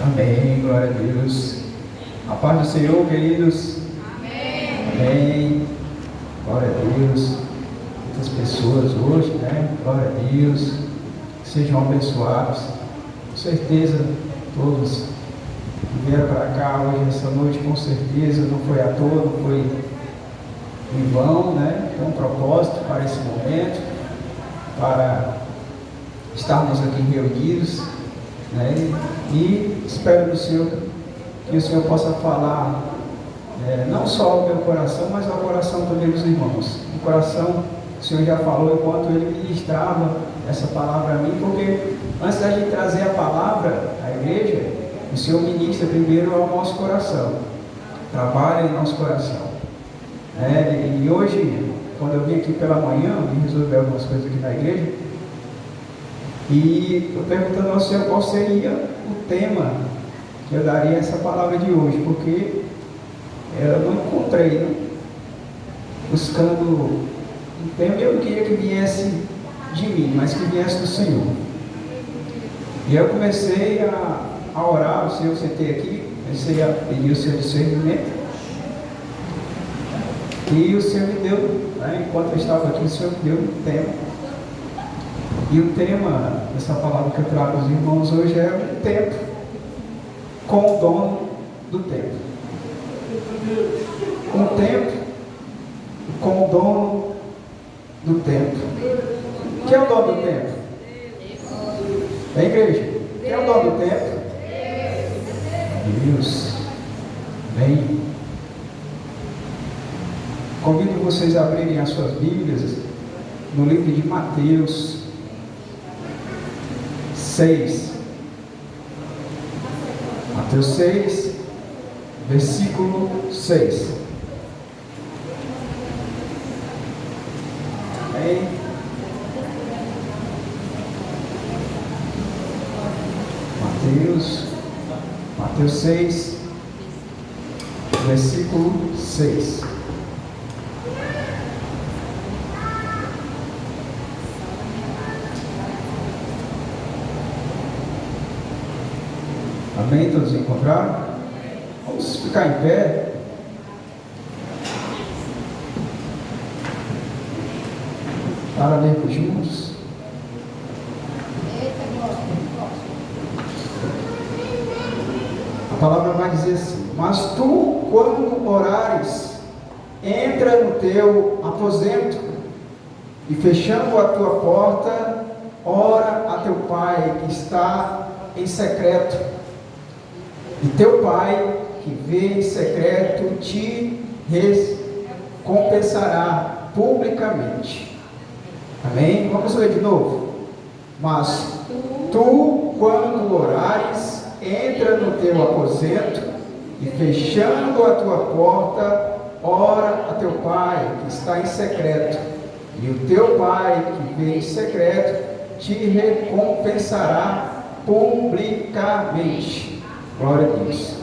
Amém, glória a Deus. A paz do Senhor, queridos. Amém. Amém. Glória a Deus. Muitas pessoas hoje, né? Glória a Deus. Que sejam abençoados. Com certeza, todos que vieram para cá hoje, essa noite, com certeza, não foi à toa, não foi em vão, né? Tem um propósito para esse momento, para estarmos aqui reunidos, né? E espero do Senhor que o Senhor possa falar não só ao meu coração, mas ao coração também dos irmãos. O coração, o Senhor já falou enquanto Ele ministrava essa palavra a mim, porque antes da gente trazer a palavra à igreja, o Senhor ministra primeiro ao nosso coração, trabalha em nosso coração. E hoje, quando eu vim aqui pela manhã, eu vim resolver algumas coisas aqui na igreja, e eu perguntando ao Senhor qual seria o tema que eu daria essa palavra de hoje, porque eu não encontrei, né? Buscando um tema, eu não queria que viesse de mim, mas que viesse do Senhor. E eu comecei a orar, o Senhor, eu sentei aqui, comecei a pedir o seu discernimento, e o Senhor me deu, né, enquanto eu estava aqui, o Senhor me deu um tema. E o tema dessa palavra que eu trago aos irmãos hoje é o tempo com o dono do tempo. Um tempo com o dono do tempo. Quem é o dono do tempo? É a igreja. Quem é o dono do tempo? Deus. Bem. Convido vocês a abrirem as suas Bíblias no livro de Mateus 6. Mateus 6, versículo 6. Amém? Mateus 6, versículo 6. Amém? Todos encontraram? Vamos ficar em pé. Para lermos juntos. A palavra vai dizer assim: mas tu, quando orares, entra no teu aposento e, fechando a tua porta, ora a teu Pai que está em secreto. E teu Pai, que vê em secreto, te recompensará publicamente. Amém? Vamos ler de novo. Mas tu, quando orares, entra no teu aposento e, fechando a tua porta, ora a teu Pai, que está em secreto. E o teu Pai, que vê em secreto, te recompensará publicamente. Glória a Deus.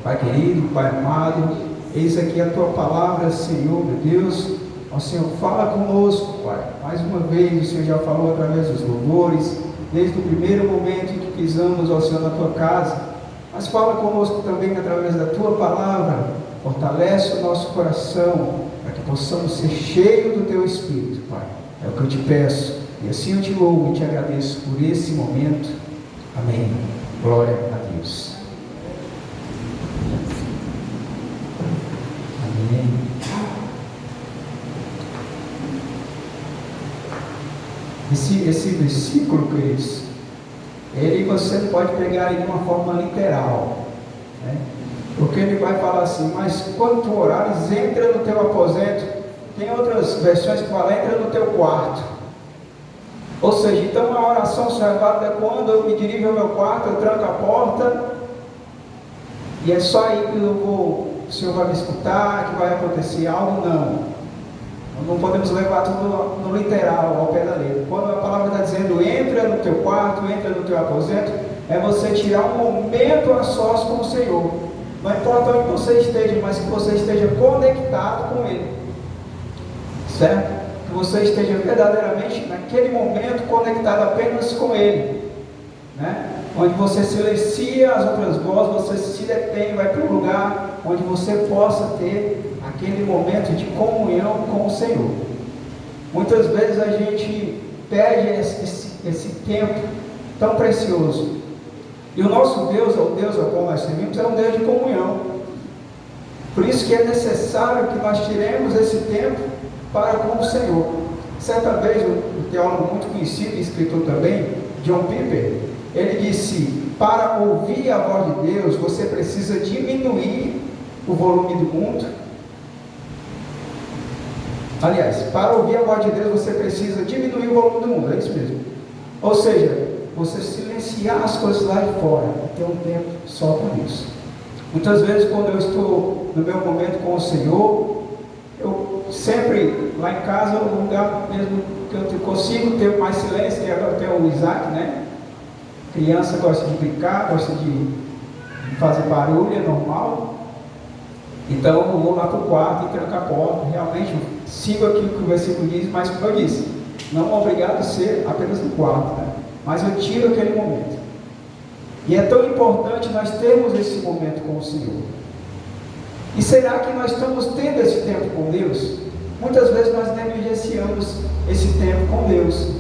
Pai querido, Pai amado, eis aqui a tua palavra, Senhor, meu Deus. Ó Senhor, fala conosco, Pai. Mais uma vez, o Senhor já falou através dos louvores, desde o primeiro momento em que pisamos, ó Senhor, na tua casa. Mas fala conosco também através da tua palavra. Fortalece o nosso coração, para que possamos ser cheios do teu Espírito, Pai. É o que eu te peço. E assim eu te louvo e te agradeço por esse momento. Amém. Glória a Deus. Esse versículo, queridos, ele você pode pegar de uma forma literal, né? Porque ele vai falar assim: mas quando tu orares, entra no teu aposento. Tem outras versões que falam: entra no teu quarto. Ou seja, então a oração só é válida quando eu me dirijo ao meu quarto, eu tranco a porta, e é só aí que o Senhor vai me escutar, que vai acontecer algo. Não podemos levar tudo no literal, ao pé da letra. Quando a palavra está dizendo entra no teu quarto, entra no teu aposento, é você tirar um momento a sós com o Senhor. Não importa onde você esteja, mas que você esteja conectado com Ele. Certo? Que você esteja verdadeiramente naquele momento conectado apenas com Ele. né? Onde você silencia as outras vozes, você se detém, vai para um lugar onde você possa ter aquele momento de comunhão com o Senhor. Muitas vezes a gente perde esse tempo tão precioso. E o nosso Deus, o Deus ao qual nós servimos, é um Deus de comunhão. Por isso que é necessário que nós tiremos esse tempo para com o Senhor. Certa vez, um teólogo muito conhecido e escritor também, John Piper, ele disse: para ouvir a voz de Deus, você precisa diminuir o volume do mundo. Aliás, para ouvir a voz de Deus, você precisa diminuir o volume do mundo, é isso mesmo. Ou seja, você silenciar as coisas lá de fora, e ter um tempo só para isso. Muitas vezes, quando eu estou no meu momento com o Senhor, eu sempre, lá em casa, no lugar mesmo que eu consigo ter mais silêncio, que agora tem o Isaac, né? Criança gosta de brincar, gosta de fazer barulho, é normal. Então eu vou lá para o quarto e tranco a porta. Realmente eu sigo aquilo que o versículo diz, mas como eu disse, não é obrigado a ser apenas no quarto, né? Mas eu tiro aquele momento. E é tão importante nós termos esse momento com o Senhor. E será que nós estamos tendo esse tempo com Deus? Muitas vezes nós negligenciamos esse tempo com Deus.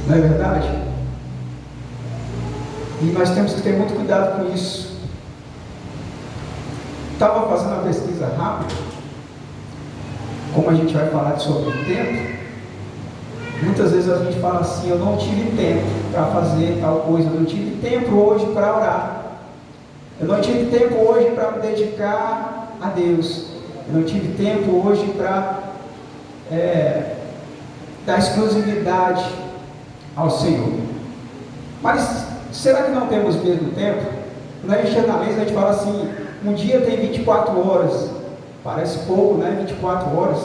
Não é verdade? E nós temos que ter muito cuidado com isso. Estava fazendo uma pesquisa rápida. Como a gente vai falar sobre o tempo, muitas vezes a gente fala assim: eu não tive tempo para fazer tal coisa, eu não tive tempo hoje para orar, eu não tive tempo hoje para me dedicar a Deus, eu não tive tempo hoje para dar exclusividade ao Senhor. Mas será que não temos mesmo tempo? Quando a gente analisa, a gente fala assim: um dia tem 24 horas, parece pouco, né? 24 horas,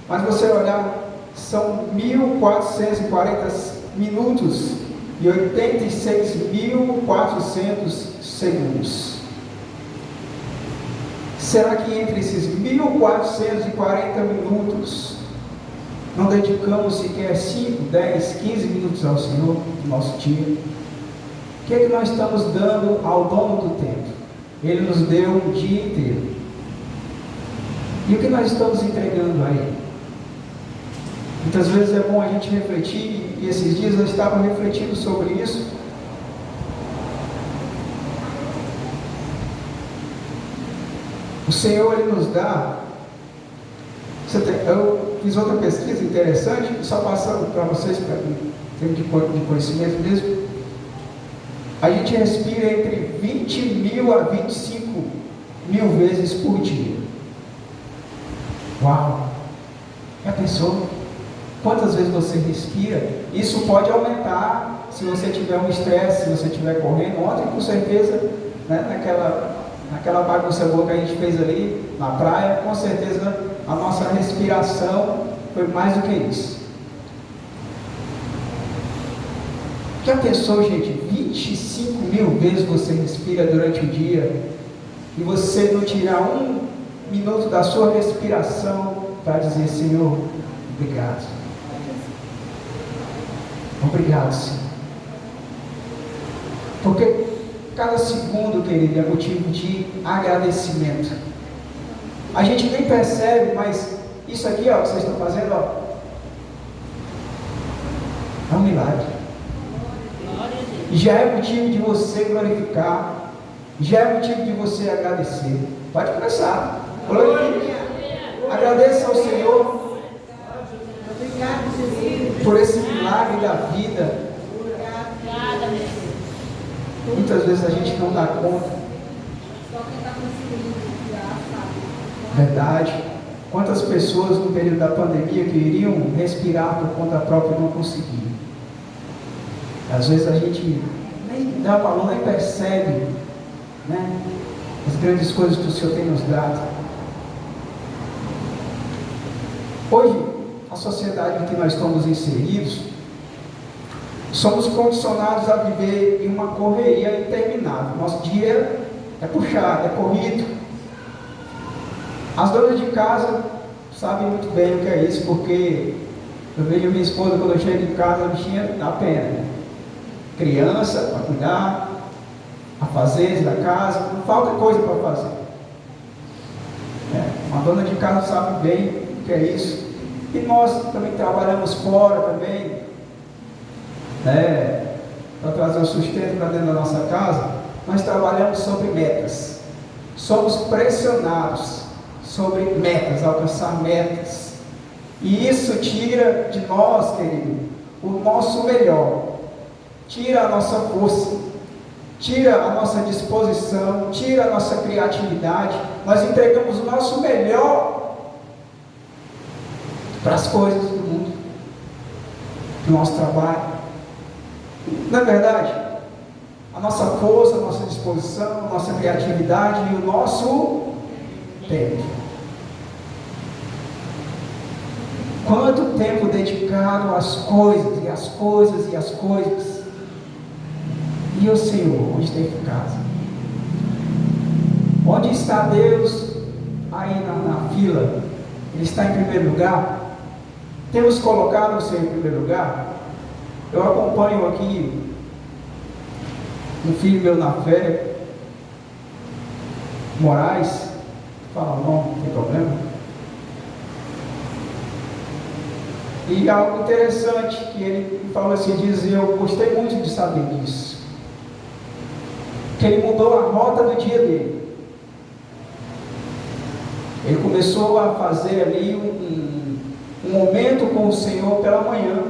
mas você olhar, são 1440 minutos e 86.400 segundos. Será que entre esses 1440 minutos não dedicamos sequer 5, 10, 15 minutos ao Senhor no nosso dia? O que é que nós estamos dando ao dono do tempo? Ele nos deu um dia inteiro. E o que nós estamos entregando a Ele? Muitas vezes é bom a gente refletir, e esses dias eu estava refletindo sobre isso. O Senhor, Ele nos dá. Eu fiz outra pesquisa interessante, só passando para vocês, para termos de conhecimento mesmo. A gente respira entre 20 mil a 25 mil vezes por dia. Uau! Já pensou? Quantas vezes você respira? Isso pode aumentar se você tiver um estresse, se você estiver correndo. Ontem, com certeza, né, naquela bagunça boa que a gente fez ali na praia, com certeza a nossa respiração foi mais do que isso. Já pensou, gente? 25 mil vezes você respira durante o dia e você não tirar um minuto da sua respiração para dizer: Senhor, obrigado. Obrigado, Senhor. Porque cada segundo, querido, é motivo de agradecimento. A gente nem percebe, mas isso aqui, ó, que vocês estão fazendo, ó, é um milagre. Já é motivo de você glorificar, já é motivo de você agradecer. Pode começar. Glorifique. Agradeça ao Senhor por esse milagre da vida. Muitas vezes a gente não dá conta. Verdade. Quantas pessoas no período da pandemia que iriam respirar por conta própria não conseguiam. Às vezes a gente nem dá valor, nem percebe, né, as grandes coisas que o Senhor tem nos dado. Hoje, a sociedade em que nós estamos inseridos, somos condicionados a viver em uma correria interminável. Nosso dia é puxado, é corrido. As donas de casa sabem muito bem o que é isso, porque eu vejo minha esposa, quando eu chego em casa, a bichinha dá pena. criança para cuidar, afazeres da casa, não falta coisa para fazer. Uma dona de casa sabe bem o que é isso. E nós também trabalhamos fora também, para trazer o sustento para dentro da nossa casa. Nós trabalhamos sobre metas, somos pressionados sobre metas, alcançar metas, e isso tira de nós, querido, o nosso melhor, tira a nossa força, tira a nossa disposição, tira a nossa criatividade. Nós entregamos o nosso melhor para as coisas do mundo, para o nosso trabalho. Não é verdade? A nossa força, a nossa disposição, a nossa criatividade e o nosso tempo. Quanto tempo dedicado às coisas, e às coisas, e às coisas. E o Senhor, onde tem ficado? Onde está Deus aí na fila? Ele está em primeiro lugar? Temos colocado o Senhor em primeiro lugar? Eu acompanho aqui um filho meu na fé, Moraes, fala o nome, não tem problema. E algo interessante que ele falou assim, diz, eu gostei muito de saber disso, que ele mudou a rota do dia dele. Ele começou a fazer ali um momento com o Senhor pela manhã.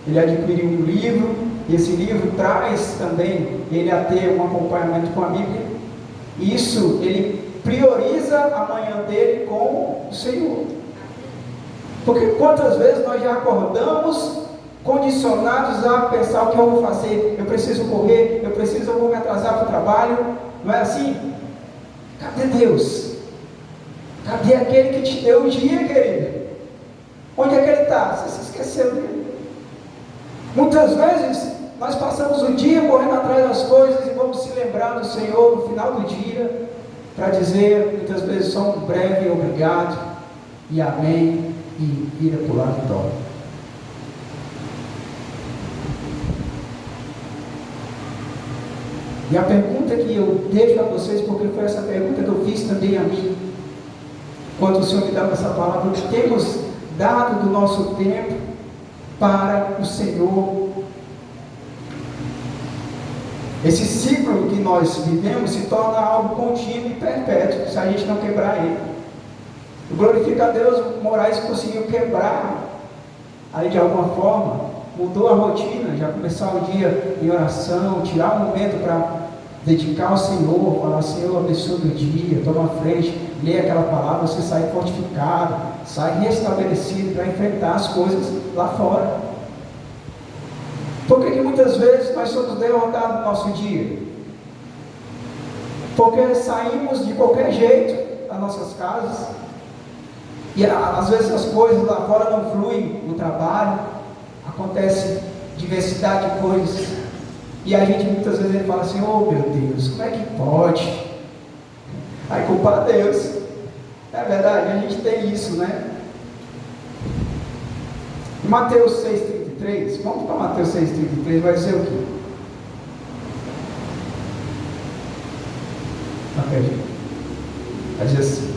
Ele adquiriu um livro, e esse livro traz também ele a ter um acompanhamento com a Bíblia. Isso, ele prioriza a manhã dele com o Senhor. Porque quantas vezes nós já acordamos condicionados a pensar o que eu vou fazer, eu preciso correr, eu vou me atrasar para o trabalho, não é assim? Cadê Deus? Cadê aquele que te deu o dia, querido? Onde é que ele está? Você se esqueceu dele. Muitas vezes nós passamos o dia correndo atrás das coisas e vamos se lembrar do Senhor no final do dia, para dizer muitas vezes só um breve obrigado e amém, e ir para o lado do dó. E a pergunta que eu deixo a vocês, porque foi essa pergunta que eu fiz também a mim, quando o Senhor me dava essa palavra, que temos dado do nosso tempo para o Senhor. Esse ciclo que nós vivemos se torna algo contínuo e perpétuo, se a gente não quebrar ele. Glorifica a Deus, Moraes conseguiu quebrar aí de alguma forma, mudou a rotina, já começar o dia em oração, tirar um momento para dedicar ao Senhor, falar, Senhor, abençoa o dia, toma a frente, lê aquela palavra, você sai fortificado, sai restabelecido para enfrentar as coisas lá fora. Por que muitas vezes nós somos derrotados no nosso dia? Porque saímos de qualquer jeito das nossas casas, e às vezes as coisas lá fora não fluem no trabalho, acontece diversidade de coisas, e a gente muitas vezes ele fala assim, oh meu Deus, como é que pode? Aí culpa a Deus. É verdade, a gente tem isso, né? Mateus 6,33, vamos para Mateus 6,33, vai dizer o quê? Vai dizer assim,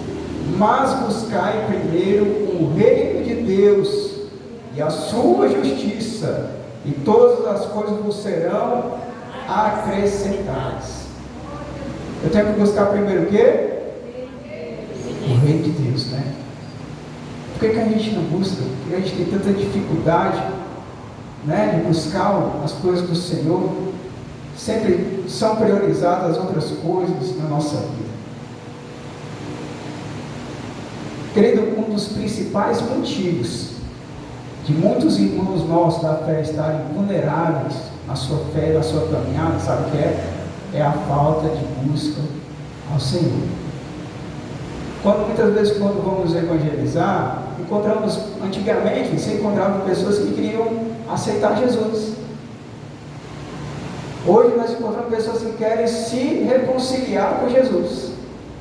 mas buscai primeiro o reino de Deus e a sua justiça, e todas as coisas vos serão acrescentadas. Eu tenho que buscar primeiro o quê? O reino de Deus, né? Por que a gente não busca? Porque a gente tem tanta dificuldade, né, de buscar as coisas do Senhor. Sempre são priorizadas outras coisas na nossa vida. Querido, um dos principais motivos de muitos irmãos nossos da fé estarem vulneráveis na sua fé, na sua caminhada, sabe o que é? É a falta de busca ao Senhor. Muitas vezes quando vamos evangelizar, antigamente você encontrava pessoas que queriam aceitar Jesus. Hoje nós encontramos pessoas que querem se reconciliar com Jesus.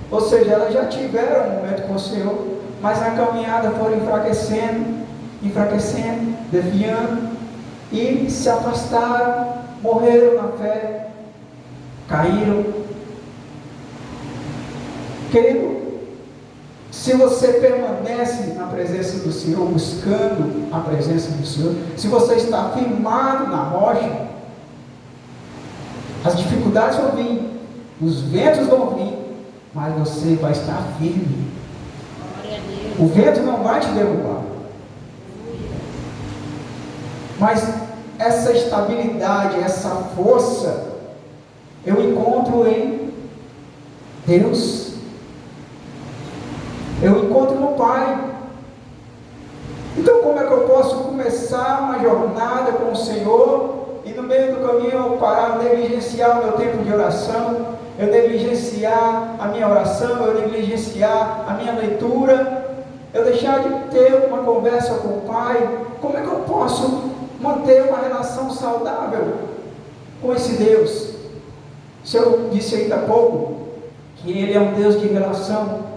Ou seja, elas já tiveram um momento com o Senhor, mas na caminhada foram enfraquecendo, desviando, e se afastaram morreram na fé, caíram. Querido, se você permanece na presença do Senhor, buscando a presença do Senhor, se você está firmado na rocha, as dificuldades vão vir, os ventos vão vir, mas você vai estar firme. O vento não vai te derrubar. Mas essa estabilidade, essa força, eu encontro em Deus. Eu encontro no Pai. Então como é que eu posso começar uma jornada com o Senhor e no meio do caminho eu parar, negligenciar o meu tempo de oração, eu negligenciar a minha oração, eu negligenciar a minha leitura, eu deixar de ter uma conversa com o Pai? Como é que eu posso manter uma relação saudável com esse Deus? Se eu disse ainda há pouco que Ele é um Deus de relação.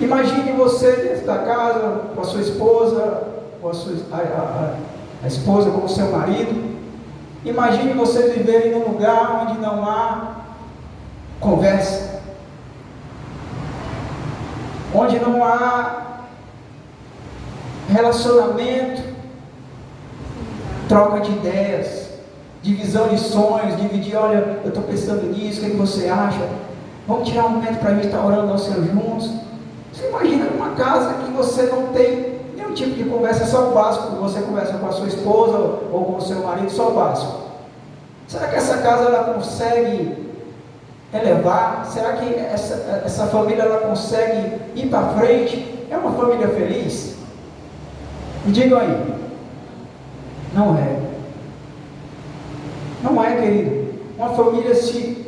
Imagine você dentro da casa, com a sua esposa, com a esposa com o seu marido. Imagine vocês viverem num lugar onde não há conversa, onde não há relacionamento, troca de ideias, divisão de sonhos, dividir, olha, eu estou pensando nisso, o que você acha? Vamos tirar um momento para a gente estar orando ao Senhor juntos. Você imagina uma casa que você não tem nenhum tipo de conversa, só o básico, você conversa com a sua esposa ou com o seu marido, só o básico. Será que essa casa ela consegue elevar? Será que essa família ela consegue ir para frente? É uma família feliz? Me digam aí. Não é. Não é, querido. Uma família, se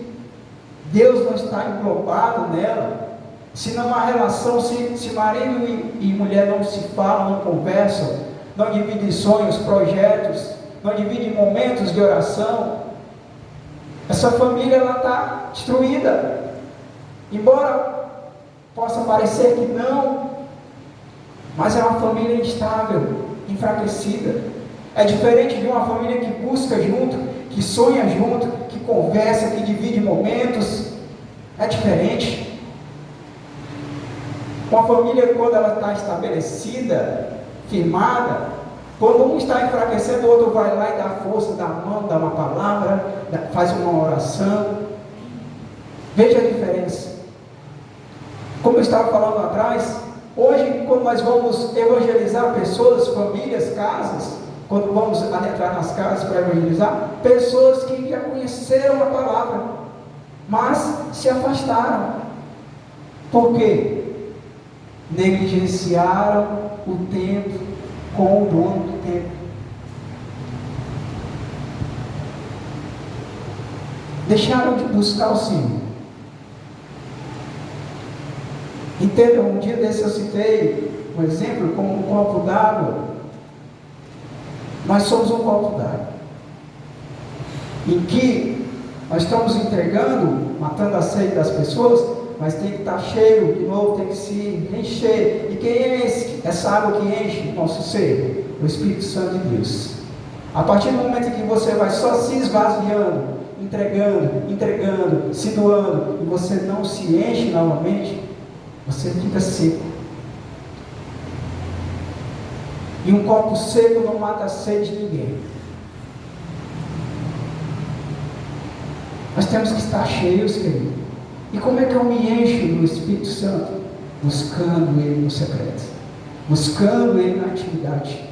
Deus não está englobado nela, se não há relação, se marido e mulher não se falam, não conversam, não dividem sonhos, projetos, não dividem momentos de oração, essa família ela está destruída. Embora possa parecer que não, mas é uma família instável, enfraquecida. É diferente de uma família que busca junto, que sonha junto, que conversa, que divide momentos. É diferente. Uma família, quando ela está estabelecida, firmada, quando um está enfraquecendo, o outro vai lá e dá força, dá a mão, dá uma palavra, faz uma oração. Veja a diferença. Como eu estava falando atrás, hoje, quando nós vamos evangelizar pessoas, famílias, casas, quando vamos adentrar nas casas para evangelizar, pessoas que já conheceram a palavra, mas se afastaram. Por quê? Negligenciaram o tempo com o dono do tempo. Deixaram de buscar o Senhor. Entendam, um dia desse eu citei um exemplo como um copo d'água. Nós somos um copo d'água, em que nós estamos entregando, matando a sede das pessoas, mas tem que estar cheio de novo, tem que se encher. E quem é essa água que enche o nosso ser? O Espírito Santo de Deus. A partir do momento em que você vai só se esvaziando, entregando, se doando, e você não se enche novamente, você fica seco. E um copo seco não mata a sede de ninguém. Nós temos que estar cheios, querido. E como é que eu me encho do Espírito Santo? Buscando Ele no secreto, buscando Ele na atividade.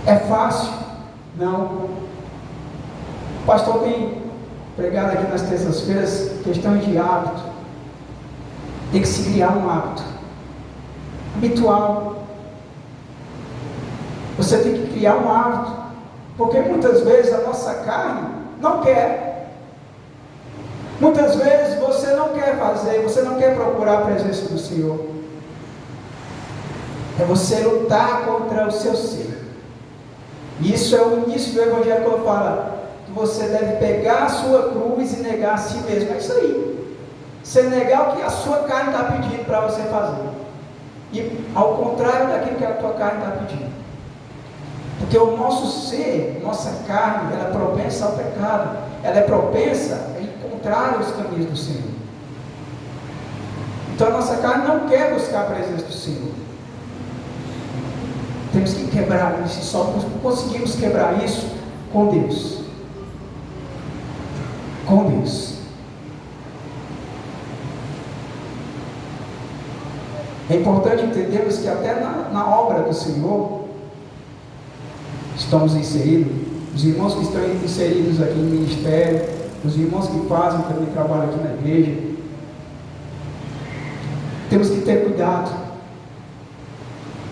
É fácil? Não. O pastor tem pregado aqui nas terças-feiras questão de hábito. Tem que se criar um hábito habitual. Você tem que criar um hábito, porque muitas vezes a nossa carne não quer. Muitas vezes você não quer fazer, você não quer procurar a presença do Senhor. É você lutar contra o seu ser. Isso é o início do Evangelho, quando fala que você deve pegar a sua cruz e negar a si mesmo. É isso aí. Você negar o que a sua carne está pedindo para você fazer. E ao contrário daquilo que a tua carne está pedindo. Porque o nosso ser, nossa carne, ela é propensa ao pecado, ela é propensa a encontrar os caminhos do Senhor. Então a nossa carne não quer buscar a presença do Senhor. Temos que quebrar isso, só conseguimos quebrar isso com Deus. Com Deus. É importante entendermos que até na obra do Senhor, estamos inseridos, os irmãos que estão inseridos aqui no ministério, os irmãos que fazem também trabalho aqui na igreja, temos que ter cuidado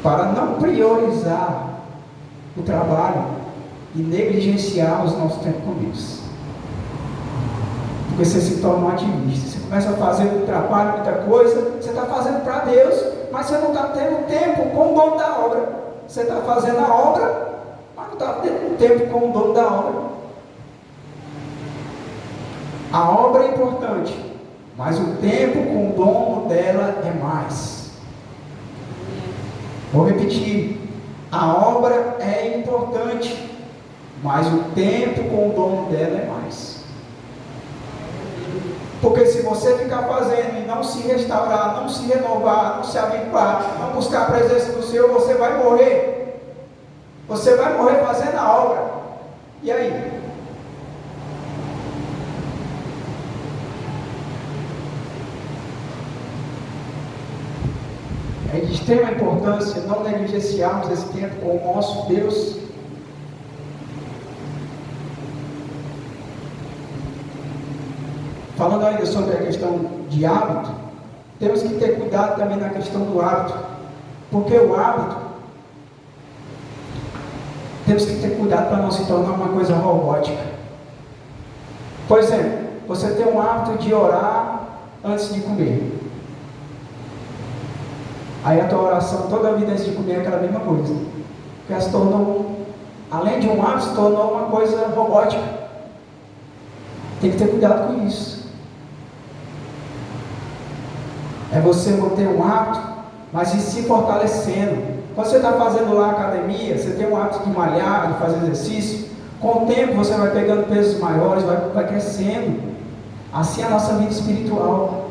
para não priorizar o trabalho e negligenciar os nossos tempos com Deus. Porque você se torna um ativista, você começa a fazer o trabalho, muita coisa, você está fazendo para Deus, mas você não está tendo tempo com o dono da obra. Você está fazendo a obra, mas não está tendo tempo com o dono da obra. A obra é importante, mas o tempo com o dono dela é mais. Vou repetir, a obra é importante, mas o tempo com o dono dela é mais. Porque se você ficar fazendo e não se restaurar, não se renovar, não se avivar, não buscar a presença do Senhor, você vai morrer. Você vai morrer fazendo a obra. E aí? É de extrema importância não negligenciarmos esse tempo com o nosso Deus. Falando ainda sobre a questão de hábito, temos que ter cuidado também na questão do hábito, porque o hábito, temos que ter cuidado para não se tornar uma coisa robótica. Por exemplo, você tem um hábito de orar antes de comer. Aí a tua oração toda a vida antes de comer é aquela mesma coisa. Porque ela se tornou, além de um hábito, se tornou uma coisa robótica. Tem que ter cuidado com isso. É você manter um hábito, mas ir se fortalecendo. Quando você está fazendo lá academia, você tem um hábito de malhar, de fazer exercício. Com o tempo você vai pegando pesos maiores, vai crescendo. Assim é a nossa vida espiritual.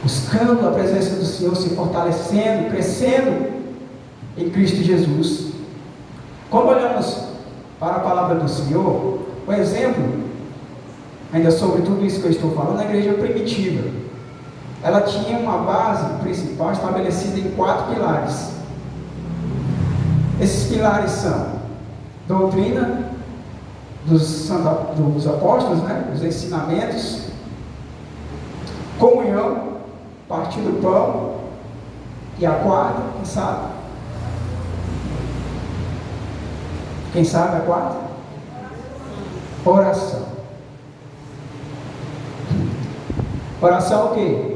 Buscando a presença do Senhor, se fortalecendo, crescendo em Cristo Jesus. Quando olhamos para a palavra do Senhor, um exemplo, ainda sobre tudo isso que eu estou falando, a igreja primitiva, ela tinha uma base principal estabelecida em 4 pilares. Esses pilares são doutrina dos apóstolos, os ensinamentos, comunhão, partir do pão, e a quarta, quem sabe? Quem sabe a quarta? Oração. Oração é o quê?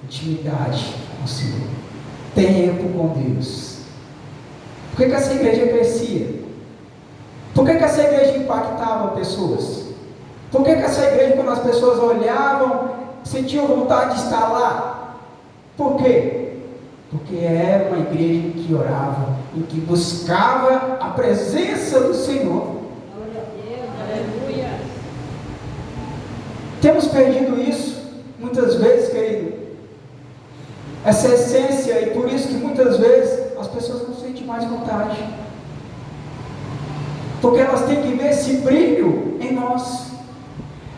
Intimidade com o Senhor. Tempo com Deus. Por que essa igreja crescia? Por que essa igreja impactava pessoas? Por que essa igreja, quando as pessoas olhavam, sentiam vontade de estar lá? Por quê? Porque era uma igreja que orava, em que buscava a presença do Senhor. Aleluia. Temos perdido isso muitas vezes, querido. Essa essência, e por isso que muitas vezes as pessoas não sentem mais vontade. Porque elas têm que ver esse brilho em nós.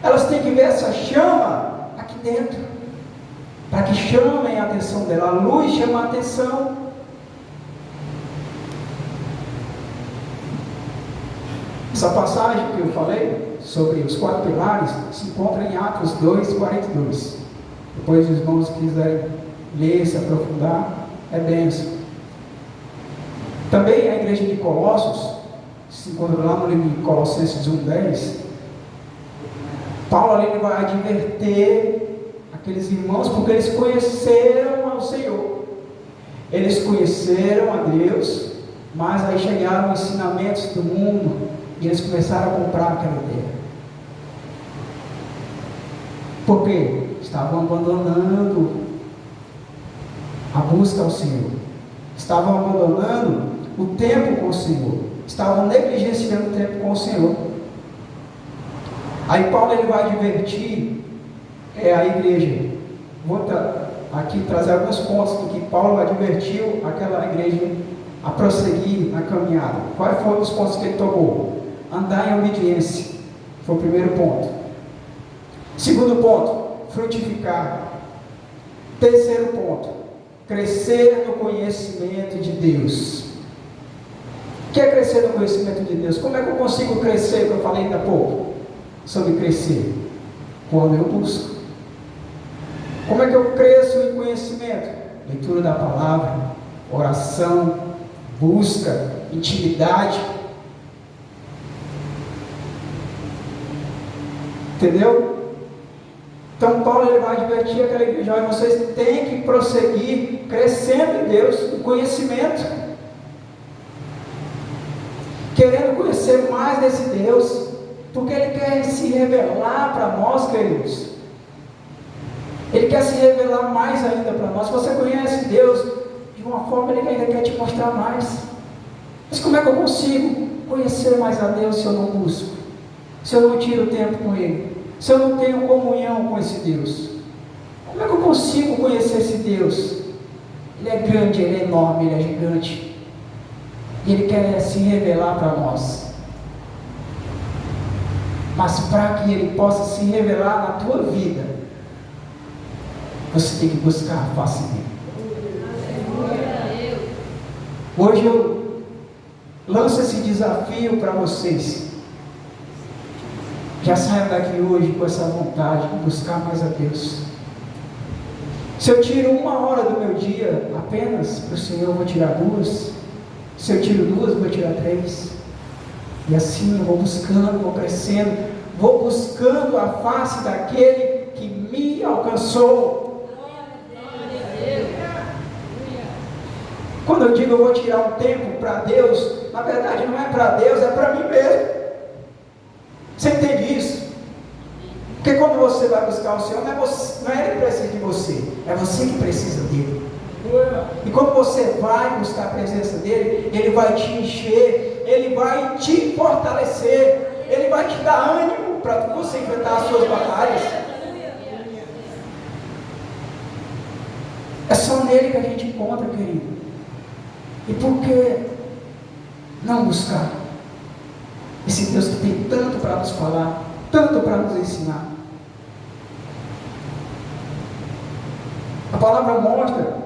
Elas têm que ver essa chama aqui dentro, para que chamem a atenção dela. A luz chama a atenção. Essa passagem que eu falei sobre os 4 pilares se encontra em Atos 2:42. Depois os irmãos quiserem ler, se aprofundar, é bênção. Também a igreja de Colossos se encontra lá no livro de Colossenses 1:10. Paulo ali vai adverter aqueles irmãos, porque eles conheceram ao Senhor, eles conheceram a Deus, mas aí chegaram ensinamentos do mundo e eles começaram a comprar aquela ideia. Por quê? Estavam abandonando a busca ao Senhor, estavam abandonando o tempo com o Senhor, estavam negligenciando o tempo com o Senhor. Aí Paulo ele vai advertir a igreja. Vou aqui trazer alguns pontos do que Paulo advertiu aquela igreja a prosseguir na caminhada. Quais foram os pontos que ele tocou? Andar em obediência, foi o primeiro ponto. Segundo ponto, frutificar. Terceiro ponto, crescer no conhecimento de Deus. O que é crescer no conhecimento de Deus? Como é que eu consigo crescer, que eu falei ainda há pouco, sobre crescer? Quando eu busco. Como é que eu cresço em conhecimento? Leitura da palavra, oração, busca, intimidade. Entendeu? Então Paulo ele vai advertir aquela igreja: vocês têm que prosseguir crescendo em Deus, em conhecimento, querendo conhecer mais desse Deus, porque Ele quer se revelar para nós, queridos. Ele quer se revelar mais ainda para nós. Se você conhece Deus de uma forma, Ele ainda quer te mostrar mais. Mas como é que eu consigo conhecer mais a Deus se eu não busco? Se eu não tiro tempo com Ele? Se eu não tenho comunhão com esse Deus? Como é que eu consigo conhecer esse Deus? Ele é grande, Ele é enorme, Ele é gigante. E Ele quer se revelar para nós. Mas para que Ele possa se revelar na tua vida, você tem que buscar a face dele. Hoje eu lanço esse desafio para vocês. Já saiam daqui hoje com essa vontade de buscar mais a Deus. Se eu tiro 1 hora do meu dia apenas para o Senhor, eu vou tirar 2. Se eu tiro 2, eu vou tirar 3. E assim eu vou buscando, vou crescendo, vou buscando a face daquele que me alcançou. Quando eu digo eu vou tirar um tempo para Deus, na verdade não é para Deus, é para mim mesmo. Você entende isso? Porque quando você vai buscar o Senhor, não é Ele que precisa de você, é você que precisa dele. E quando você vai buscar a presença dele, Ele vai te encher, Ele vai te fortalecer, Ele vai te dar ânimo para você enfrentar as suas batalhas. É só nele que a gente encontra, querido. E por que não buscar esse Deus que tem tanto para nos falar, tanto para nos ensinar? A palavra mostra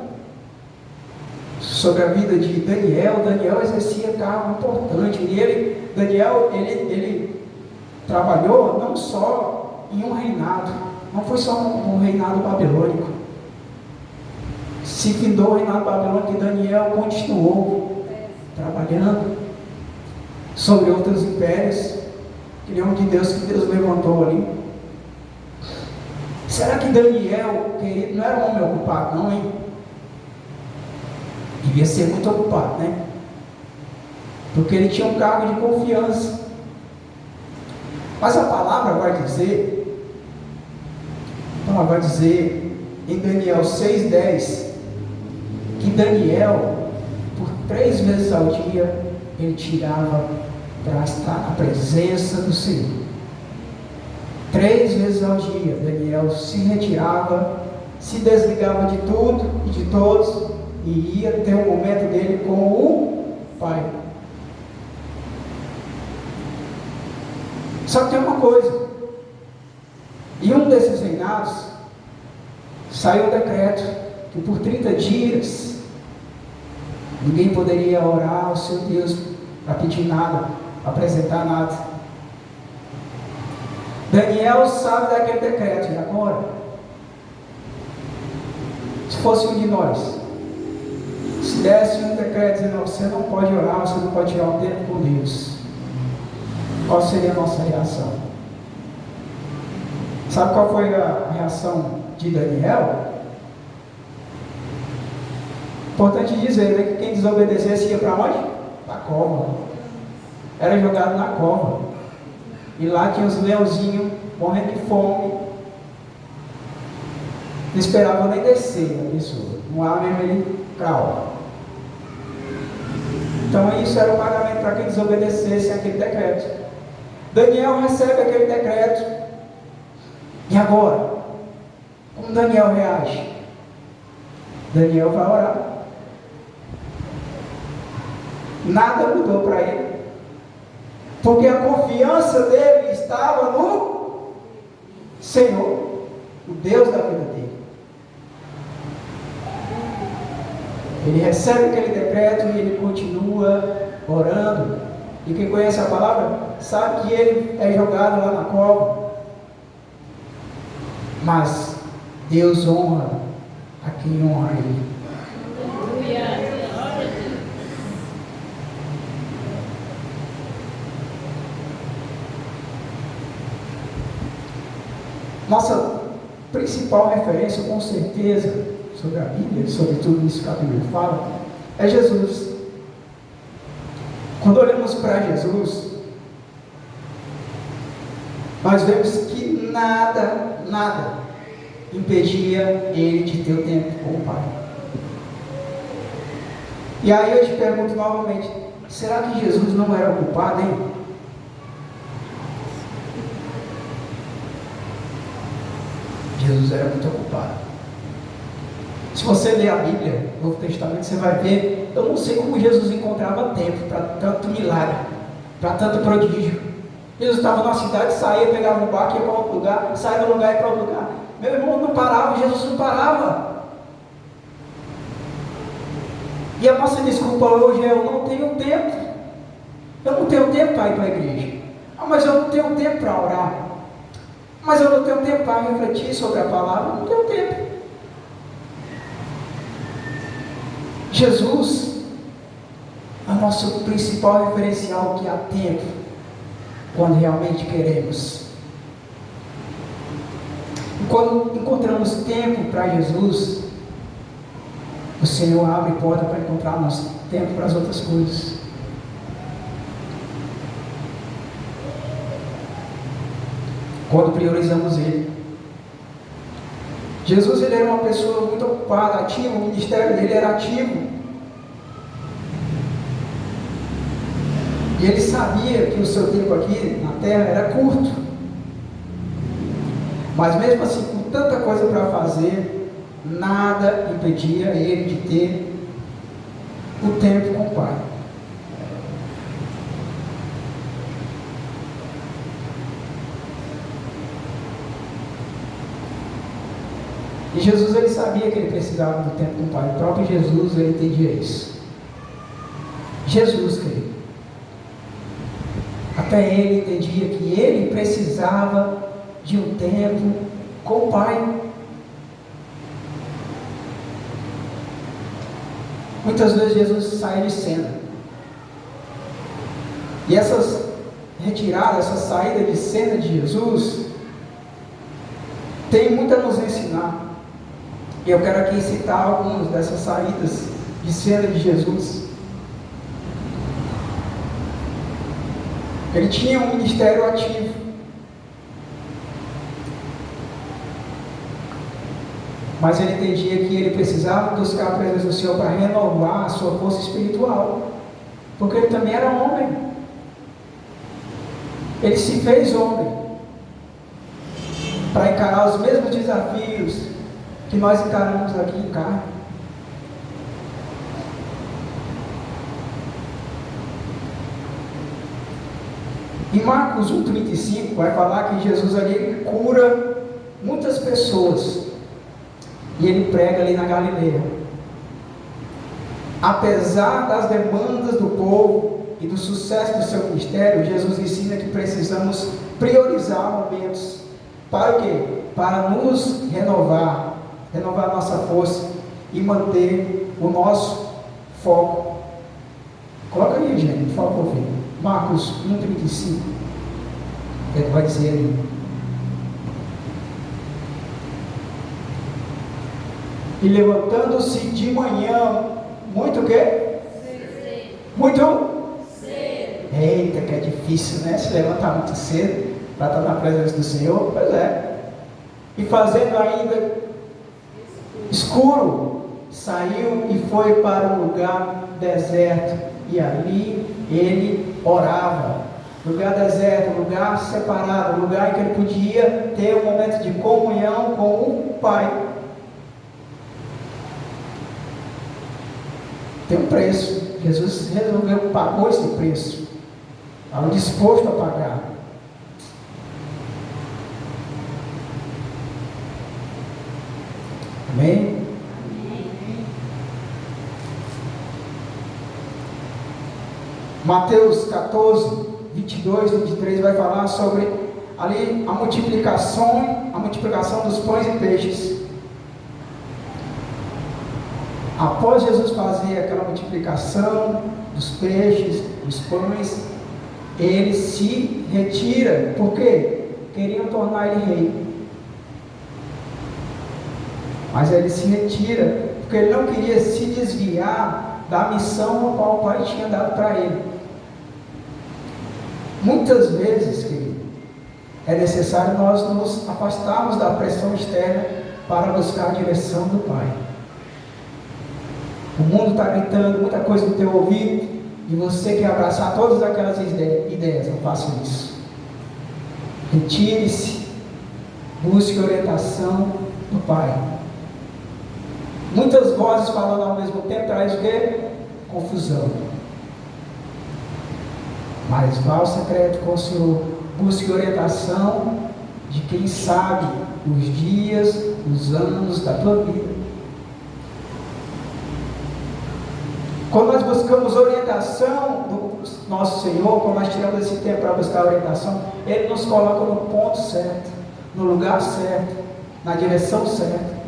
sobre a vida de Daniel. Daniel exercia cargo importante. E Daniel trabalhou não só em um reinado, não foi só um reinado babilônico. Se findou o reinado babilônico e Daniel continuou trabalhando sobre outros impérios, aquele homem de Deus que Deus levantou ali. Será que Daniel, querido, não era um homem ocupado não, hein? Devia ser muito ocupado, né? Porque ele tinha um cargo de confiança. Mas a palavra vai dizer em Daniel 6,10, que Daniel, por 3 vezes ao dia, ele tirava para estar na presença do Senhor. 3 vezes ao dia, Daniel se retirava, se desligava de tudo e de todos, e ia ter um momento dele com o Pai. Só que tem uma coisa, em um desses reinados, saiu o decreto que por 30 dias, ninguém poderia orar ao seu Deus para pedir nada, para apresentar nada. Daniel sabe daquele decreto, e agora? Se fosse um de nós, se desse um decreto dizendo: você não pode orar, você não pode tirar um tempo com Deus, qual seria a nossa reação? Sabe qual foi a reação de Daniel? Importante dizer, né, que quem desobedecesse ia para onde? Para a cova. Era jogado na cova. E lá tinha os leãozinhos morrendo de fome. Não esperavam nem descer a pessoa. No ar mesmo ele calma. Então isso era o pagamento para que desobedecessem aquele decreto. Daniel recebe aquele decreto. E agora? Como Daniel reage? Daniel vai orar. Nada mudou para ele. Porque a confiança dele estava no Senhor, o Deus da vida dele. Ele recebe aquele decreto e ele continua orando. E quem conhece a palavra sabe que ele é jogado lá na cova. Mas Deus honra a quem honra ele. Nossa principal referência, com certeza, sobre a Bíblia, sobre tudo isso que a Bíblia fala, é Jesus. Quando olhamos para Jesus, nós vemos que nada impedia ele de ter o tempo com o Pai. E aí eu te pergunto novamente, será que Jesus não era ocupado, hein? Jesus era muito ocupado. Se você ler a Bíblia, o Novo Testamento, você vai ver, eu não sei como Jesus encontrava tempo para tanto milagre, para tanto prodígio. Jesus estava numa cidade, saía, pegava um barco, ia para outro lugar, saía do lugar e ia para outro lugar. Meu irmão não parava, Jesus não parava. E a nossa desculpa hoje é: eu não tenho tempo. Eu não tenho tempo para ir para a igreja. Mas eu não tenho tempo para orar. Mas eu não tenho tempo para refletir sobre a palavra. Eu não tenho tempo. Jesus é o nosso principal referencial, que há tempo quando realmente queremos. E quando encontramos tempo para Jesus, o Senhor abre porta para encontrar nosso tempo para as outras coisas. Quando priorizamos Ele. Jesus, ele era uma pessoa muito ocupada, ativa, o ministério dele era ativo. E ele sabia que o seu tempo aqui na terra era curto. Mas mesmo assim, com tanta coisa para fazer, nada impedia ele de ter o tempo com o Pai. E Jesus, ele sabia que ele precisava do tempo com o Pai. O próprio Jesus, ele entendia isso. Jesus, querido. Até ele entendia que ele precisava de um tempo com o Pai. Muitas vezes Jesus sai de cena. E essas retiradas, essa saída de cena de Jesus, tem muito a nos ensinar. E eu quero aqui citar algumas dessas saídas de cena de Jesus. Ele tinha um ministério ativo. Mas ele entendia que ele precisava buscar a presença do Senhor para renovar a sua força espiritual. Porque ele também era homem. Ele se fez homem para encarar os mesmos desafios que nós encaramos aqui em carne. Em Marcos 1,35 vai falar que Jesus ali, ele cura muitas pessoas. E ele prega ali na Galileia. Apesar das demandas do povo e do sucesso do seu ministério, Jesus ensina que precisamos priorizar momentos. Para o quê? Para nos renovar a nossa força e manter o nosso foco. Coloca aí, gente, por favor, filho. Marcos 1,35. O que é que vai dizer aí? E levantando-se de manhã, muito o quê? Cedo. Muito? Cedo. Eita, que é difícil, né? Se levantar muito cedo para estar na presença do Senhor. Pois é. E fazendo ainda escuro, saiu e foi para um lugar deserto e ali ele orava. Lugar deserto, lugar separado, lugar em que ele podia ter um momento de comunhão com o Pai. Tem um preço. Jesus pagou esse preço. Estava disposto a pagar. Amém? Mateus 14, 22, 23 vai falar sobre ali a multiplicação dos pães e peixes. Após Jesus fazer aquela multiplicação dos peixes, dos pães, ele se retira. Por quê? Queriam tornar ele rei. Mas ele se retira porque ele não queria se desviar da missão a qual o Pai tinha dado para ele. Muitas vezes, querido, é necessário nós nos afastarmos da pressão externa para buscar a direção do Pai. O mundo está gritando muita coisa no teu ouvido e você quer abraçar todas aquelas ideias. Não faça isso. Retire-se, busque orientação do Pai. Muitas vozes falando ao mesmo tempo traz o quê? Confusão. Mas vá ao secreto com o Senhor, busque orientação de quem sabe os dias, os anos da tua vida. Quando nós buscamos orientação do nosso Senhor, quando nós tiramos esse tempo para buscar orientação, Ele nos coloca no ponto certo, no lugar certo, na direção certa.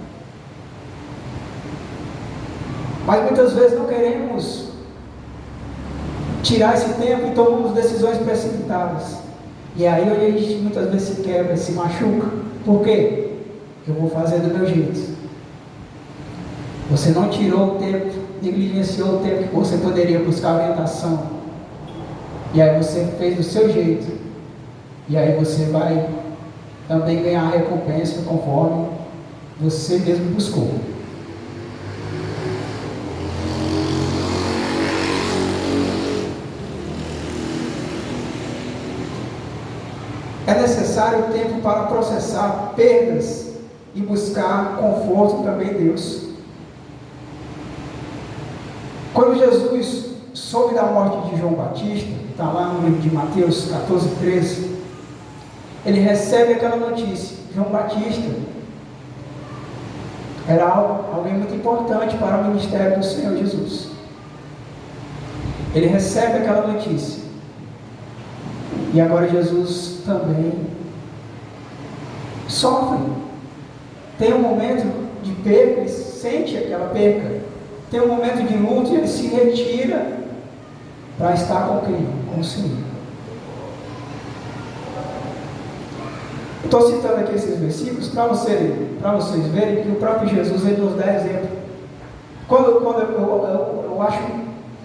Mas muitas vezes não queremos tirar esse tempo e tomamos decisões precipitadas. E aí a gente muitas vezes se quebra, se machuca. Por quê? Porque eu vou fazer do meu jeito. Você não tirou o tempo, negligenciou o tempo que você poderia buscar orientação. E aí você fez do seu jeito. E aí você vai também ganhar a recompensa conforme você mesmo buscou. É necessário tempo para processar perdas e buscar conforto também em Deus. Quando Jesus soube da morte de João Batista, está lá no livro de Mateus 14, 13, ele recebe aquela notícia. João Batista era alguém muito importante para o ministério do Senhor Jesus. Ele recebe aquela notícia. E agora Jesus também sofre. Tem um momento de perda, ele sente aquela perda. Tem um momento de luto e ele se retira para estar com quem? Com o Senhor. Estou citando aqui esses versículos para vocês verem que o próprio Jesus ele nos dá exemplo. Quando eu acho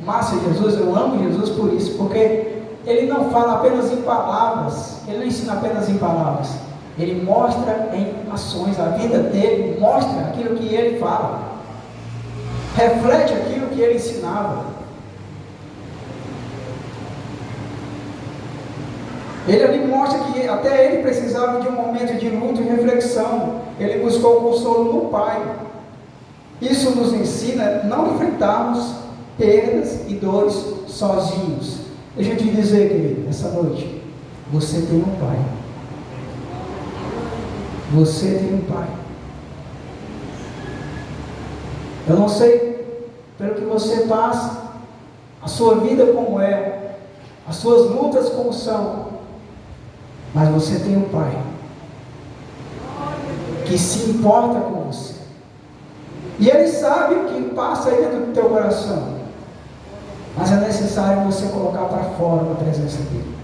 massa Jesus, eu amo Jesus por isso, porque ele não fala apenas em palavras, ele não ensina apenas em palavras, ele mostra em ações. A vida dele mostra aquilo que ele fala, reflete aquilo que ele ensinava. Ele ali mostra que até ele precisava de um momento de luto e reflexão. Ele buscou o consolo no Pai. Isso nos ensina a não enfrentarmos perdas e dores sozinhos. Deixa eu te dizer, querido, essa noite, você tem um Pai. Você tem um Pai. Eu não sei pelo que você passa, a sua vida como é, as suas lutas como são, mas você tem um Pai que se importa com você. E Ele sabe o que passa aí dentro do teu coração. Mas é necessário você colocar para fora na presença dEle.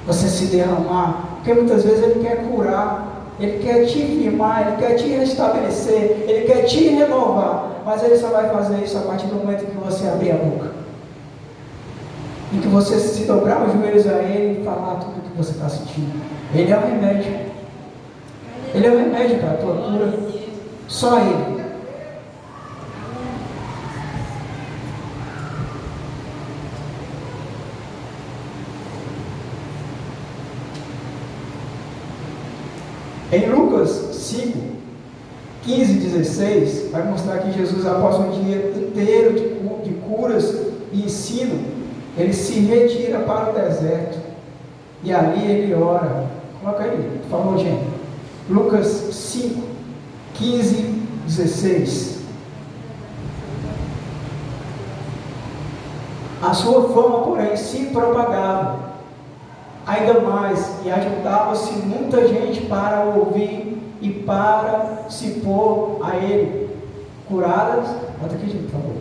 Você se derramar. Porque muitas vezes Ele quer curar. Ele quer te firmar. Ele quer te restabelecer. Ele quer te renovar. Mas Ele só vai fazer isso a partir do momento que você abrir a boca. Em que você se dobrar os joelhos a Ele e falar tudo o que você está sentindo. Ele é o remédio. Ele é o remédio para a tua cura. Só Ele. Em Lucas 5, 15 e 16, vai mostrar que Jesus, após um dia inteiro de curas e ensino, ele se retira para o deserto e ali ele ora. Coloca aí, por favor, gente. Lucas 5, 15 e 16. A sua fama, porém, se propagava ainda mais e ajudava-se muita gente para ouvir e para se pôr a ele, curadas, bota aqui, gente, por favor,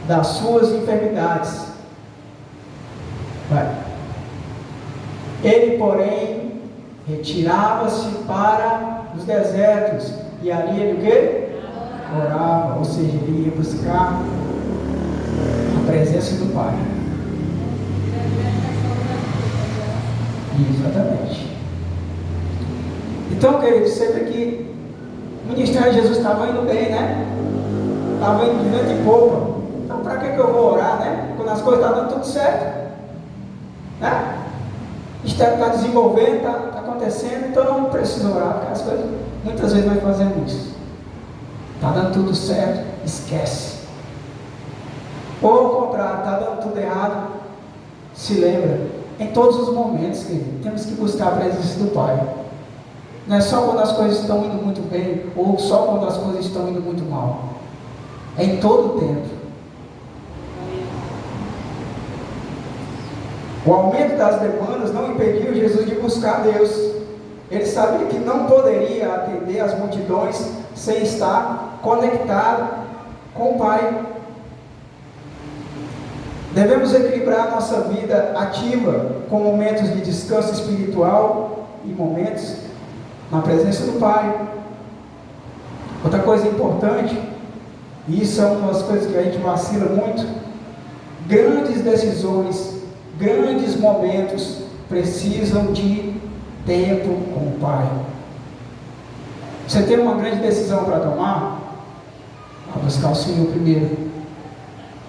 das suas enfermidades. Vai. Ele, porém, retirava-se para os desertos e ali ele o quê? Orava, ou seja, ele ia buscar a presença do Pai. Exatamente. Então, queridos, sempre que o ministério de Jesus estava indo bem, né? Estava indo de vento e popa. Então, para que eu vou orar, né? Quando as coisas estão dando tudo certo, né? O ministério está desenvolvendo, está acontecendo, então eu não preciso orar, porque as coisas, muitas vezes nós fazemos isso. Está dando tudo certo, esquece. Ou ao contrário, está dando tudo errado, se lembra. Em todos os momentos, querido, temos que buscar a presença do Pai. Não é só quando as coisas estão indo muito bem, ou só quando as coisas estão indo muito mal. É em todo o tempo. O aumento das demandas não impediu Jesus de buscar Deus. Ele sabia que não poderia atender as multidões sem estar conectado com o Pai. Devemos equilibrar nossa vida ativa com momentos de descanso espiritual e momentos na presença do Pai. Outra coisa importante, e isso é uma das coisas que a gente vacila muito, grandes decisões, grandes momentos precisam de tempo com o Pai. Você tem uma grande decisão para tomar? Vá buscar o Senhor primeiro.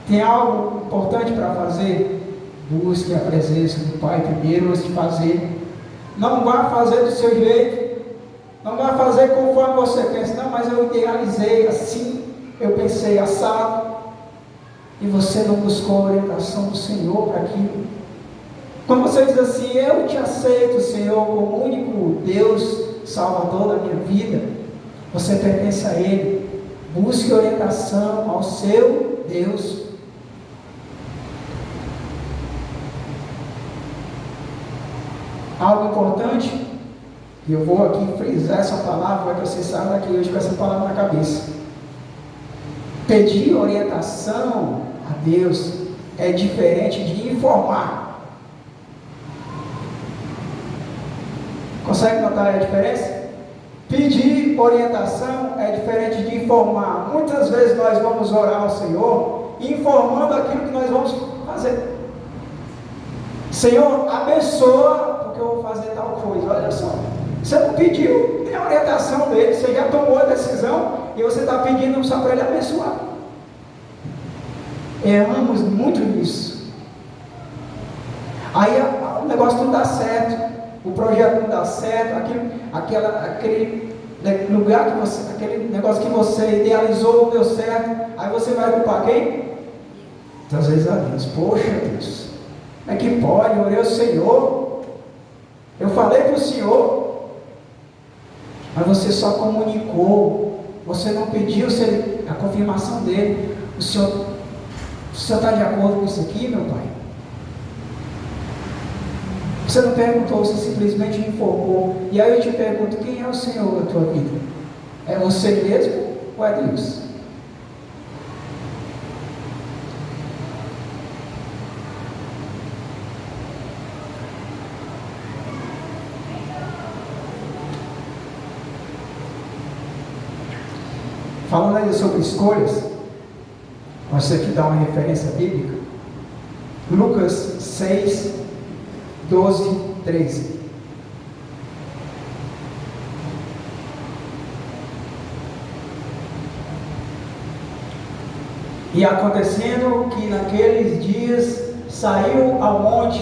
Tem algo importante para fazer? Busque a presença do Pai primeiro antes de fazer. Não vá fazer do seu jeito. Não vá fazer conforme você pensa. Não, mas eu idealizei assim. Eu pensei assado. E você não buscou a orientação do Senhor para aquilo. Quando você diz assim, eu te aceito, Senhor, como único Deus, Salvador da minha vida, você pertence a Ele. Busque orientação ao seu Deus. Algo importante, e eu vou aqui frisar essa palavra, para que você saia daqui hoje com essa palavra na cabeça. Pedir orientação a Deus é diferente de informar. Consegue notar a diferença? Pedir orientação é diferente de informar. Muitas vezes nós vamos orar ao Senhor informando aquilo que nós vamos fazer. Senhor, abençoa, porque eu vou fazer tal coisa. Olha só, você não pediu nem a orientação dele, você já tomou a decisão e você está pedindo só para ele abençoar. Erramos muito nisso. Aí o negócio não dá certo, o projeto não dá certo, aquele lugar que você, aquele negócio que você idealizou não deu certo. Aí você vai culpar quem? Muitas vezes a Deus. Poxa, Deus, como é que pode? Eu orei ao Senhor, eu falei para o Senhor, mas você só comunicou, você não pediu a confirmação dele. O Senhor está de acordo com isso aqui, meu Pai? Você não perguntou, você simplesmente informou. E aí eu te pergunto, quem é o Senhor da tua vida? É você mesmo ou é Deus? Falando ainda sobre escolhas, você aqui dá uma referência bíblica. Lucas 6, 12, 13. E acontecendo que naqueles dias saiu ao monte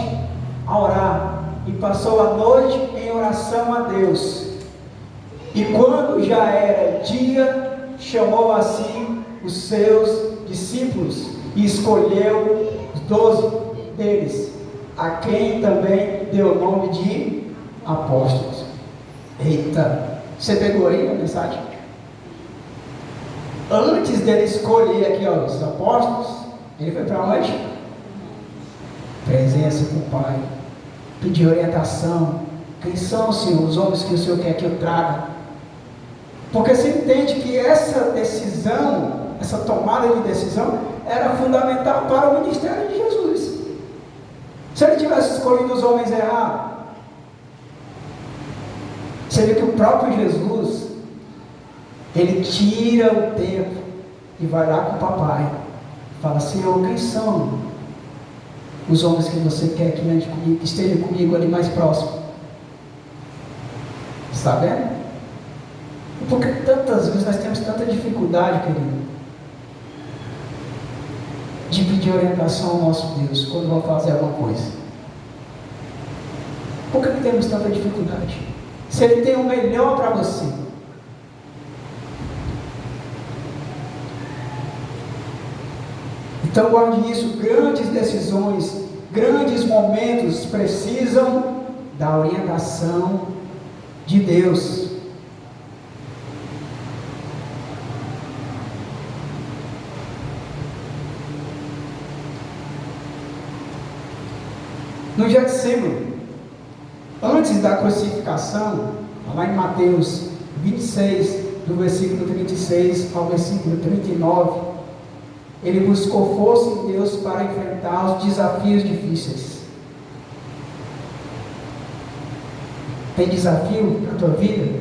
a orar, e passou a noite em oração a Deus. E quando já era dia, chamou a si os seus discípulos e escolheu os 12 deles, a quem também deu o nome de apóstolos. Eita, você pegou aí a mensagem? Antes dele escolher aqui, ó, os apóstolos, ele foi para onde? Presença com o Pai, pedir orientação. Quem são, Senhor, os homens que o Senhor quer que eu traga? Porque você entende que essa decisão, essa tomada de decisão, era fundamental para o ministério de Jesus. Se ele tivesse escolhido os homens errados, seria que o próprio Jesus, ele tira o tempo e vai lá com o papai, fala: Senhor, quem são os homens que você quer que ande comigo, que estejam comigo ali mais próximo? Está vendo? Porque tantas vezes nós temos tanta dificuldade, querido, de pedir orientação ao nosso Deus quando vamos fazer alguma coisa. Por que temos tanta dificuldade? Se Ele tem o melhor para você. Então guarde isso, grandes decisões, grandes momentos precisam da orientação de Deus. No Getsemane, antes da crucificação, lá em Mateus 26, do versículo 36 ao versículo 39, ele buscou força em Deus para enfrentar os desafios difíceis. Tem desafio na tua vida?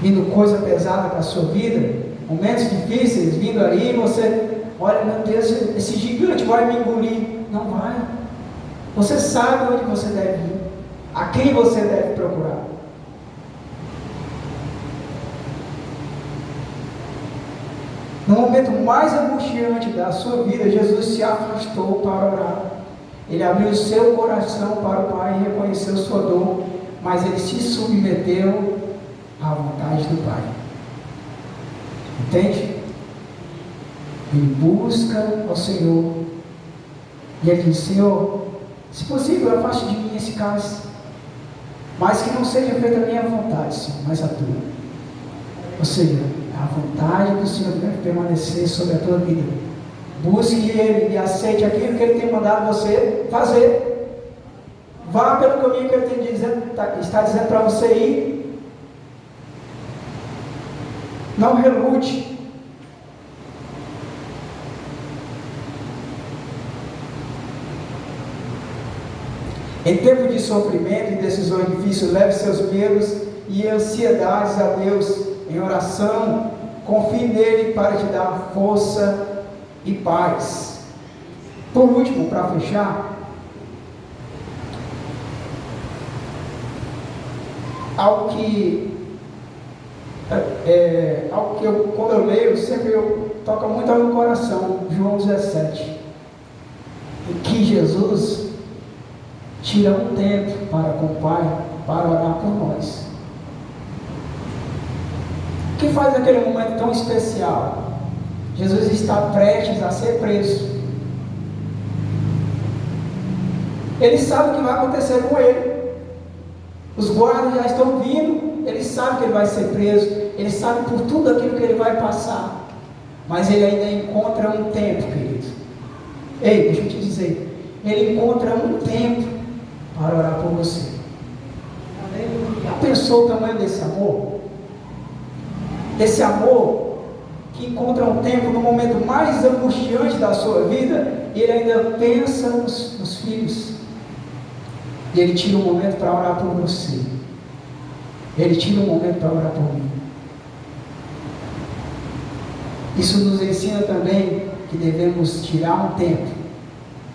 Vindo coisa pesada para a sua vida? Momentos difíceis vindo aí, você olha, meu Deus, esse gigante vai me engolir. Não vai. Você sabe onde você deve ir, a quem você deve procurar. No momento mais angustiante da sua vida, Jesus se afastou para orar. Ele abriu o seu coração para o Pai e reconheceu sua dor, mas ele se submeteu à vontade do Pai. Entende? Ele busca ao Senhor e ele diz: Senhor, se possível, afaste de mim esse cálice, mas que não seja feita a minha vontade, Senhor, mas a tua. Ou seja, a vontade do Senhor deve permanecer sobre a tua vida. Busque Ele e aceite aquilo que Ele tem mandado você fazer. Vá pelo caminho que Ele está dizendo para você ir. Não relute. Em tempo de sofrimento e decisões difíceis, leve seus medos e ansiedades a Deus em oração. Confie nele para te dar força e paz. Por último, para fechar, algo que quando eu leio, sempre toca muito ao meu coração, João 17, em que Jesus tira um tempo para com o Pai, para orar por nós. O que faz aquele momento tão especial? Jesus está prestes a ser preso. Ele sabe o que vai acontecer com ele. Os guardas já estão vindo. Ele sabe que ele vai ser preso. Ele sabe por tudo aquilo que ele vai passar. Mas ele ainda encontra um tempo, querido. Ei, deixa eu te dizer. Ele encontra um tempo para orar por você. Já pensou o tamanho desse amor? Esse amor que encontra um tempo no momento mais angustiante da sua vida, e ele ainda pensa nos filhos. E ele tira um momento para orar por você. Ele tira um momento para orar por mim. Isso nos ensina também que devemos tirar um tempo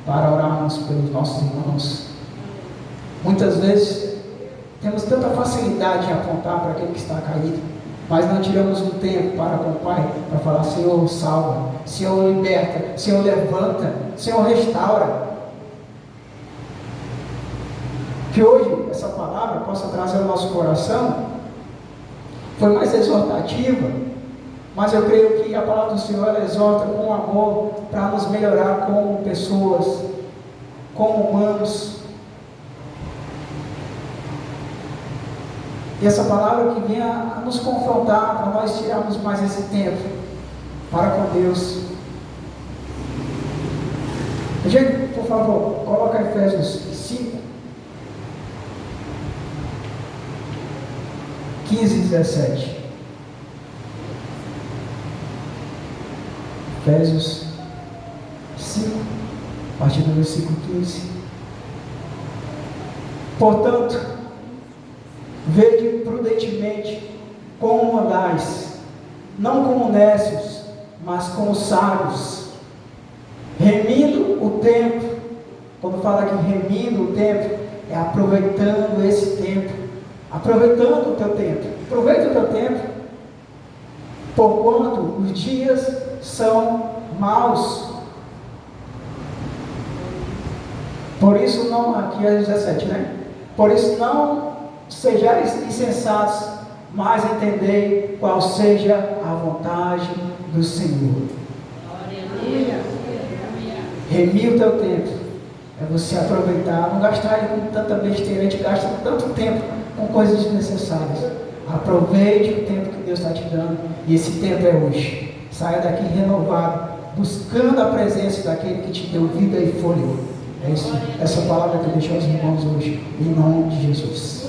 para orarmos pelos nossos irmãos. Muitas vezes temos tanta facilidade em apontar para aquele que está caído, mas não tiramos um tempo para com o Pai, para falar: Senhor, salva, Senhor, liberta, Senhor, levanta, Senhor, restaura. Que hoje essa palavra possa trazer ao nosso coração. Foi mais exortativa, mas eu creio que a palavra do Senhor ela exorta com amor para nos melhorar como pessoas, como humanos. E essa palavra que vem a nos confrontar, para nós tirarmos mais esse tempo para com Deus. Gente, por favor, coloca Efésios 5, 15 e 17. Efésios 5, a partir do versículo 15. Portanto, vede prudentemente como andais, não como necios, mas como sábios, remindo o tempo. Quando fala que remindo o tempo, é aproveitando esse tempo, aproveitando o teu tempo. Aproveita o teu tempo, porquanto os dias são maus. Por isso não, aqui é 17, né? Por isso não sejais insensatos, mas entendei qual seja a vontade do Senhor. Remir o teu tempo é você aproveitar, não gastar ele com tanta besteira. A gente gasta tanto tempo com coisas desnecessárias. Aproveite o tempo que Deus está te dando, e esse tempo é hoje. Saia daqui renovado, buscando a presença daquele que te deu vida e fôlego. É isso, essa palavra que eu deixo aos irmãos hoje, em nome de Jesus.